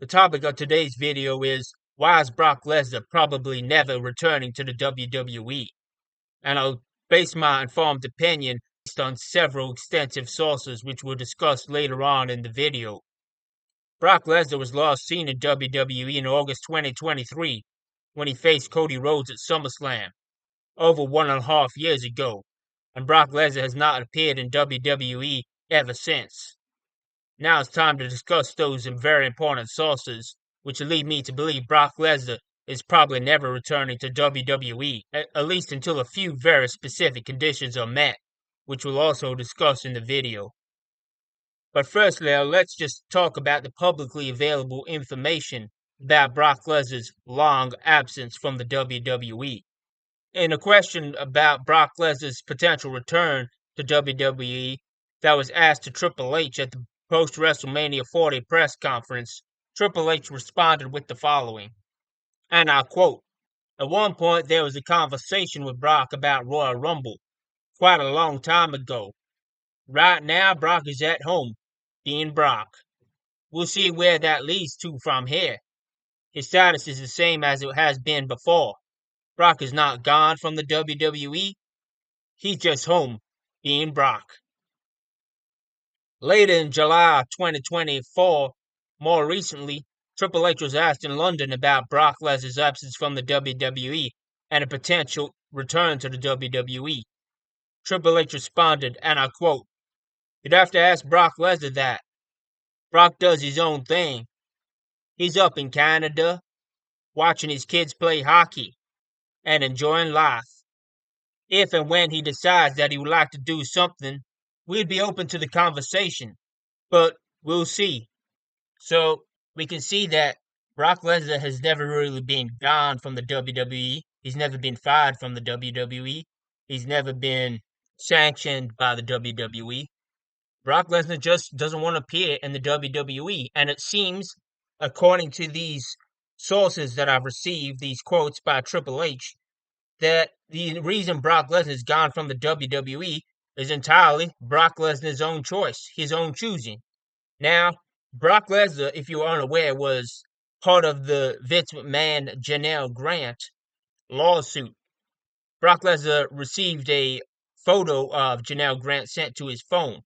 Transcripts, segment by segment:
The topic of today's video is why is Brock Lesnar probably never returning to the WWE? And I'll base my informed opinion based on several extensive sources which we'll discuss later on in the video. Brock Lesnar was last seen in WWE in August 2023 when he faced Cody Rhodes at SummerSlam, over 1.5 years ago, and Brock Lesnar has not appeared in WWE ever since. Now it's time to discuss those very important sources, which lead me to believe Brock Lesnar is probably never returning to WWE, at least until a few very specific conditions are met, which we'll also discuss in the video. But firstly, let's just talk about the publicly available information about Brock Lesnar's long absence from the WWE. In a question about Brock Lesnar's potential return to WWE that was asked to Triple H at the post-WrestleMania 40 press conference, Triple H responded with the following, and I'll quote, "At one point there was a conversation with Brock about Royal Rumble, quite a long time ago. Right now Brock is at home, being Brock. We'll see where that leads to from here. His status is the same as it has been before. Brock is not gone from the WWE, he's just home, being Brock." Later in July 2024, more recently, Triple H was asked in London about Brock Lesnar's absence from the WWE and a potential return to the WWE. Triple H responded, and I quote, "You'd have to ask Brock Lesnar that. Brock does his own thing. He's up in Canada, watching his kids play hockey, and enjoying life. If and when he decides that he would like to do something, we'd be open to the conversation, but we'll see." So we can see that Brock Lesnar has never really been gone from the WWE. He's never been fired from the WWE. He's never been sanctioned by the WWE. Brock Lesnar just doesn't want to appear in the WWE. And it seems, according to these sources that I've received, these quotes by Triple H, that the reason Brock Lesnar is gone from the WWE is entirely Brock Lesnar's own choice, his own choosing. Now, Brock Lesnar, if you are unaware, was part of the Vince McMahon Janelle Grant lawsuit. Brock Lesnar received a photo of Janelle Grant sent to his phone.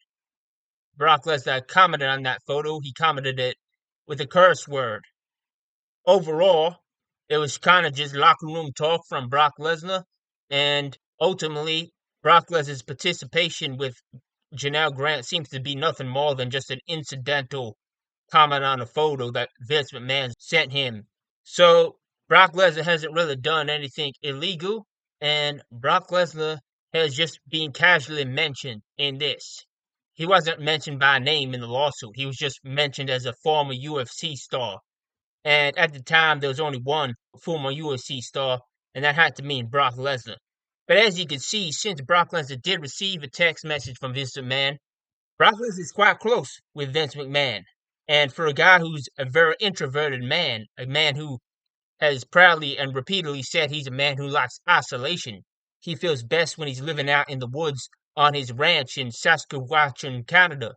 Brock Lesnar commented on that photo. He commented it with a curse word. Overall, it was kind of just locker room talk from Brock Lesnar, and ultimately, Brock Lesnar's participation with Janelle Grant seems to be nothing more than just an incidental comment on a photo that Vince McMahon sent him. So Brock Lesnar hasn't really done anything illegal, and Brock Lesnar has just been casually mentioned in this. He wasn't mentioned by name in the lawsuit. He was just mentioned as a former UFC star. And at the time, there was only one former UFC star, and that had to mean Brock Lesnar. But as you can see, since Brock Lesnar did receive a text message from Vince McMahon, Brock Lesnar is quite close with Vince McMahon. And for a guy who's a very introverted man, a man who has proudly and repeatedly said he's a man who likes isolation, he feels best when he's living out in the woods on his ranch in Saskatchewan, Canada.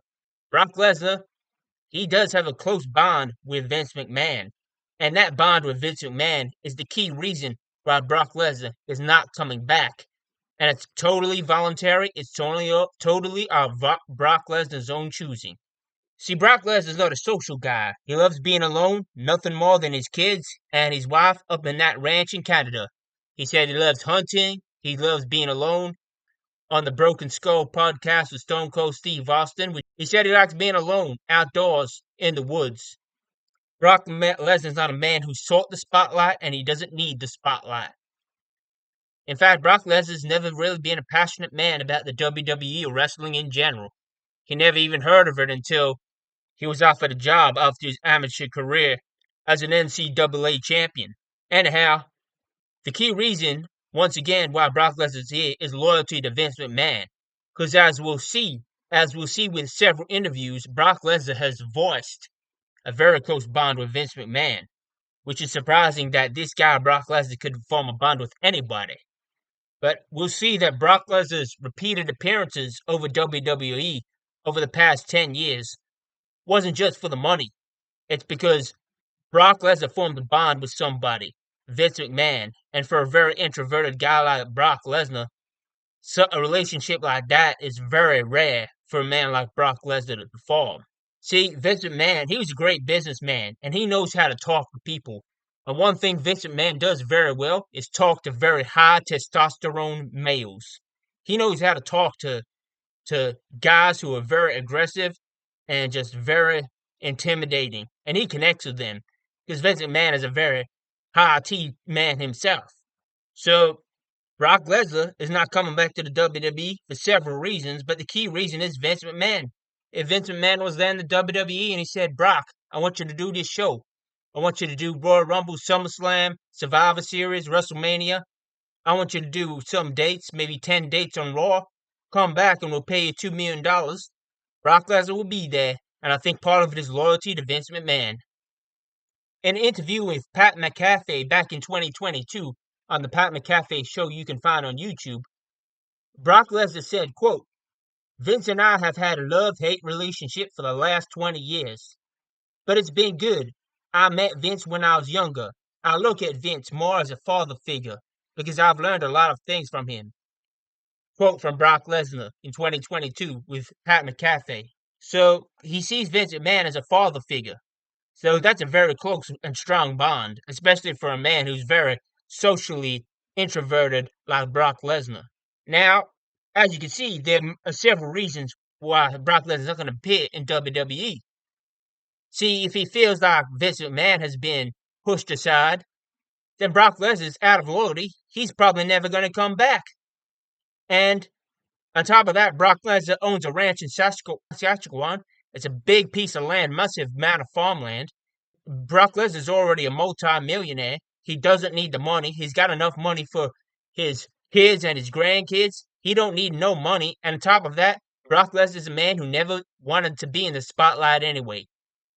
Brock Lesnar, he does have a close bond with Vince McMahon. And that bond with Vince McMahon is the key reason why Brock Lesnar is not coming back. And it's totally voluntary. It's totally Brock Lesnar's own choosing. See, Brock Lesnar's not a social guy. He loves being alone, nothing more than his kids and his wife up in that ranch in Canada. He said he loves hunting. He loves being alone. On the Broken Skull podcast with Stone Cold Steve Austin, he said he likes being alone, outdoors, in the woods. Brock Lesnar's not a man who sought the spotlight, and he doesn't need the spotlight. In fact, Brock Lesnar's never really been a passionate man about the WWE or wrestling in general. He never even heard of it until he was offered a job after his amateur career as an NCAA champion. Anyhow, the key reason, once again, why Brock Lesnar's here is loyalty to Vince McMahon. Because as we'll see with several interviews, Brock Lesnar has voiced a very close bond with Vince McMahon, which is surprising that this guy, Brock Lesnar, could form a bond with anybody. But we'll see that Brock Lesnar's repeated appearances over WWE over the past 10 years wasn't just for the money. It's because Brock Lesnar formed a bond with somebody, Vince McMahon, and for a very introverted guy like Brock Lesnar, a relationship like that is very rare for a man like Brock Lesnar to perform. See, Vince McMahon, he was a great businessman, and he knows how to talk to people. And one thing Vince McMahon does very well is talk to very high testosterone males. He knows how to talk to guys who are very aggressive and just very intimidating, and he connects with them because Vince McMahon is a very high T man himself. So Brock Lesnar is not coming back to the WWE for several reasons, but the key reason is Vince McMahon. If Vince McMahon was there in the WWE and he said, Brock, I want you to do this show. I want you to do Royal Rumble, SummerSlam, Survivor Series, WrestleMania. I want you to do some dates, maybe 10 dates on Raw. Come back and we'll pay you $2 million. Brock Lesnar will be there, and I think part of it is loyalty to Vince McMahon. In an interview with Pat McAfee back in 2022 on the Pat McAfee show you can find on YouTube, Brock Lesnar said, quote, Vince and I have had a love-hate relationship for the last 20 years, but it's been good. I met Vince when I was younger. I look at Vince more as a father figure because I've learned a lot of things from him. Quote from Brock Lesnar in 2022 with Pat McAfee. So he sees Vince McMahon as a father figure. So that's a very close and strong bond, especially for a man who's very socially introverted like Brock Lesnar. Now, as you can see, there are several reasons why Brock Lesnar is not going to appear in WWE. See, if he feels like Vince McMahon has been pushed aside, then Brock Lesnar's out of loyalty. He's probably never going to come back. And on top of that, Brock Lesnar owns a ranch in Saskatchewan. It's a big piece of land, massive amount of farmland. Brock Lesnar's already a multi-millionaire. He doesn't need the money. He's got enough money for his kids and his grandkids. He don't need no money. And on top of that, Brock Lesnar's a man who never wanted to be in the spotlight anyway.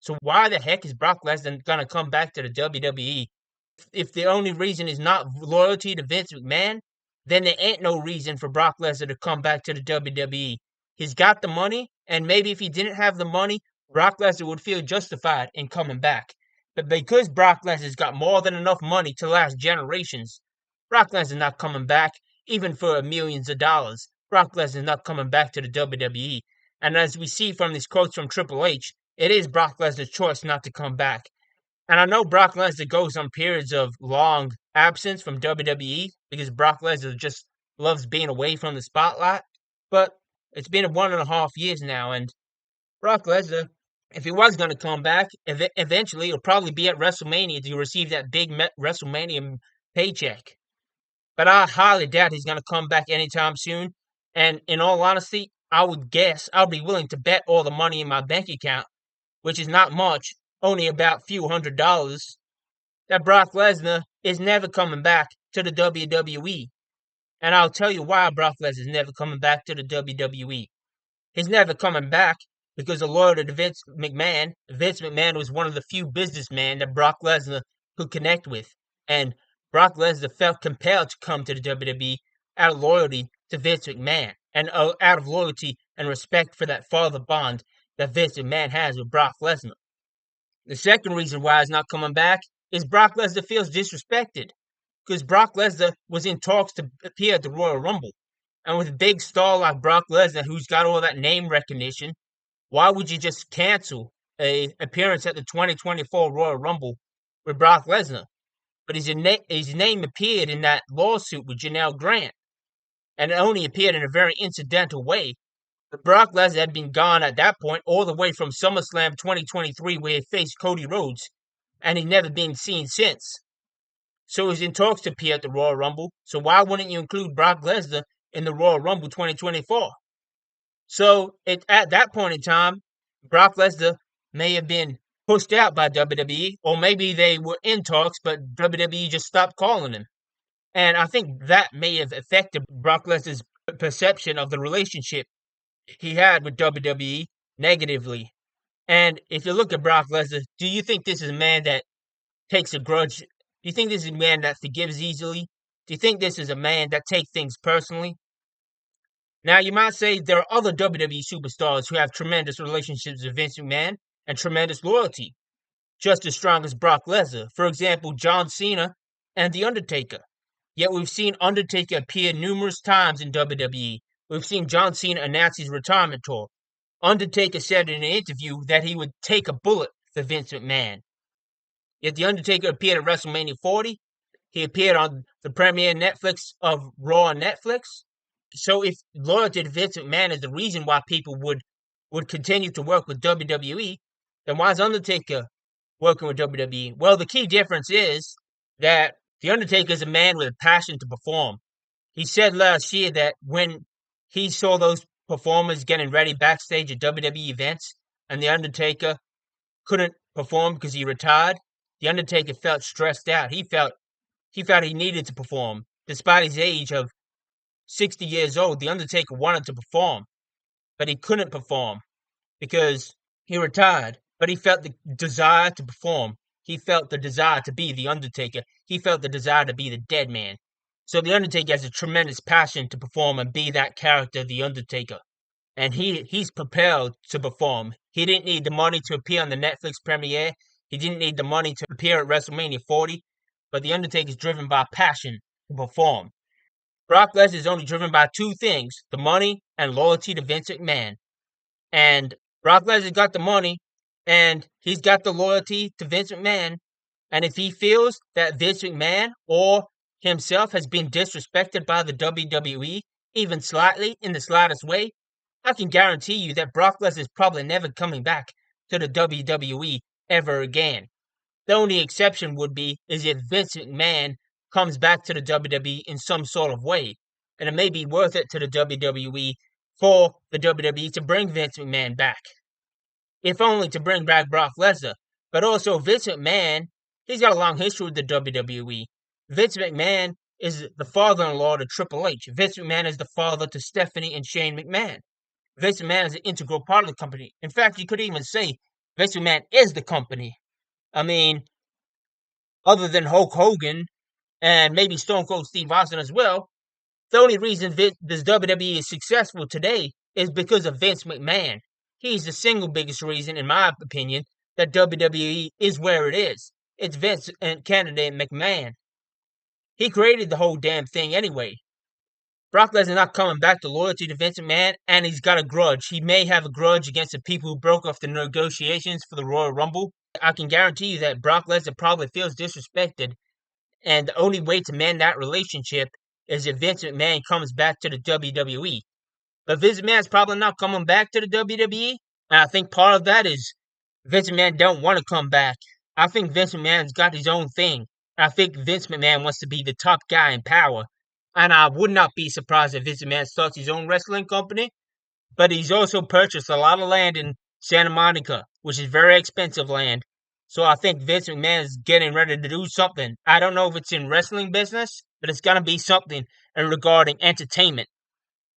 So why the heck is Brock Lesnar going to come back to the WWE? If the only reason is not loyalty to Vince McMahon, then there ain't no reason for Brock Lesnar to come back to the WWE. He's got the money, and maybe if he didn't have the money, Brock Lesnar would feel justified in coming back. But because Brock Lesnar's got more than enough money to last generations, Brock Lesnar's not coming back, even for millions of dollars. Brock Lesnar's not coming back to the WWE. And as we see from these quotes from Triple H, it is Brock Lesnar's choice not to come back. And I know Brock Lesnar goes on periods of long absence from WWE because Brock Lesnar just loves being away from the spotlight. But it's been 1.5 years now, and Brock Lesnar, if he was going to come back, eventually it'll probably be at WrestleMania to receive that big WrestleMania paycheck. But I highly doubt he's going to come back anytime soon. And in all honesty, I would guess I'll be willing to bet all the money in my bank account, which is not much, only about a few $100s, that Brock Lesnar is never coming back to the WWE. And I'll tell you why Brock Lesnar is never coming back to the WWE. He's never coming back because of loyalty to Vince McMahon. Vince McMahon was one of the few businessmen that Brock Lesnar could connect with. And Brock Lesnar felt compelled to come to the WWE out of loyalty to Vince McMahon and out of loyalty and respect for that father bond that Vince McMahon has with Brock Lesnar. The second reason why he's not coming back is Brock Lesnar feels disrespected because Brock Lesnar was in talks to appear at the Royal Rumble. And with a big star like Brock Lesnar, who's got all that name recognition, why would you just cancel a appearance at the 2024 Royal Rumble with Brock Lesnar? But his name appeared in that lawsuit with Janelle Grant, and it only appeared in a very incidental way. But Brock Lesnar had been gone at that point all the way from SummerSlam 2023 where he faced Cody Rhodes, and he's never been seen since. So he's in talks to appear at the Royal Rumble, so why wouldn't you include Brock Lesnar in the Royal Rumble 2024? So at that point in time, Brock Lesnar may have been pushed out by WWE, or maybe they were in talks, but WWE just stopped calling him. And I think that may have affected Brock Lesnar's perception of the relationship he had with WWE negatively. And if you look at Brock Lesnar, do you think this is a man that takes a grudge? Do you think this is a man that forgives easily? Do you think this is a man that takes things personally? Now, you might say there are other WWE superstars who have tremendous relationships with Vince McMahon and tremendous loyalty. just as strong as Brock Lesnar. For example, John Cena and The Undertaker. Yet we've seen Undertaker appear numerous times in WWE. We've seen John Cena announce his retirement tour. Undertaker said in an interview that he would take a bullet for Vince McMahon. Yet The Undertaker appeared at WrestleMania 40. He appeared on the premiere Netflix of Raw on Netflix. So if loyalty to Vince McMahon is the reason why people would continue to work with WWE, then why is Undertaker working with WWE? Well, the key difference is that The Undertaker is a man with a passion to perform. He said last year that when he saw those performers getting ready backstage at WWE events and The Undertaker couldn't perform because he retired, The Undertaker felt stressed out. He felt he needed to perform. Despite his age of 60 years old, The Undertaker wanted to perform, but he couldn't perform because he retired. But he felt the desire to perform. He felt the desire to be The Undertaker. He felt the desire to be the dead man. So The Undertaker has a tremendous passion to perform and be that character, The Undertaker. And he's prepared to perform. He didn't need the money to appear on the Netflix premiere. He didn't need the money to appear at WrestleMania 40. But The Undertaker is driven by passion to perform. Brock Lesnar is only driven by two things: the money and loyalty to Vince McMahon. And Brock Lesnar got the money and he's got the loyalty to Vince McMahon. And if he feels that Vince McMahon or himself has been disrespected by the WWE, even slightly, in the slightest way, I can guarantee you that Brock Lesnar is probably never coming back to the WWE ever again. The only exception would be is if Vince McMahon comes back to the WWE in some sort of way. And it may be worth it to the WWE for the WWE to bring Vince McMahon back. If only to bring back Brock Lesnar. But also Vince McMahon, he's got a long history with the WWE. Vince McMahon is the father-in-law to Triple H. Vince McMahon is the father to Stephanie and Shane McMahon. Vince McMahon is an integral part of the company. In fact, you could even say Vince McMahon is the company. I mean, other than Hulk Hogan and maybe Stone Cold Steve Austin as well, the only reason this WWE is successful today is because of Vince McMahon. He's the single biggest reason, in my opinion, that WWE is where it is. It's Vince and candidate McMahon. He created the whole damn thing anyway. Brock Lesnar not coming back to loyalty to Vince McMahon, and he's got a grudge. He may have a grudge against the people who broke off the negotiations for the Royal Rumble. I can guarantee you that Brock Lesnar probably feels disrespected, and the only way to mend that relationship is if Vince McMahon comes back to the WWE. But Vince McMahon's probably not coming back to the WWE, and I think part of that is Vince McMahon don't want to come back. I think Vince McMahon's got his own thing. I think Vince McMahon wants to be the top guy in power. And I would not be surprised if Vince McMahon starts his own wrestling company. But he's also purchased a lot of land in Santa Monica, which is very expensive land. So I think Vince McMahon is getting ready to do something. I don't know if it's in wrestling business, but it's gonna be something in regarding entertainment.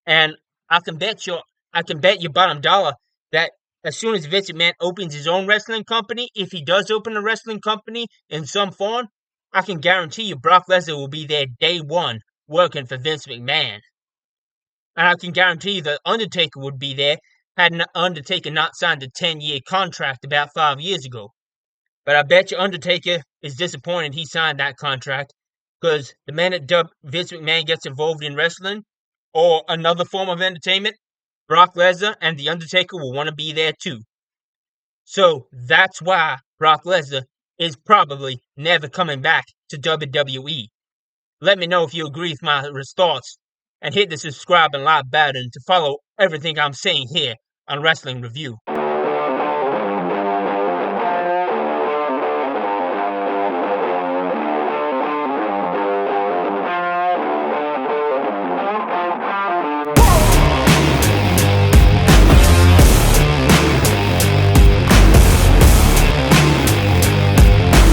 And I can bet you bottom dollar that as soon as Vince McMahon opens his own wrestling company, if he does open a wrestling company in some form, I can guarantee you Brock Lesnar will be there day one working for Vince McMahon. And I can guarantee you that Undertaker would be there had Undertaker not signed a 10-year contract about 5 years ago. But I bet you Undertaker is disappointed he signed that contract because the minute Vince McMahon gets involved in wrestling or another form of entertainment, Brock Lesnar and The Undertaker will want to be there too. So that's why Brock Lesnar is probably never coming back to WWE. Let me know if you agree with my thoughts, and hit the subscribe and like button to follow everything I'm saying here on Wrestling Review.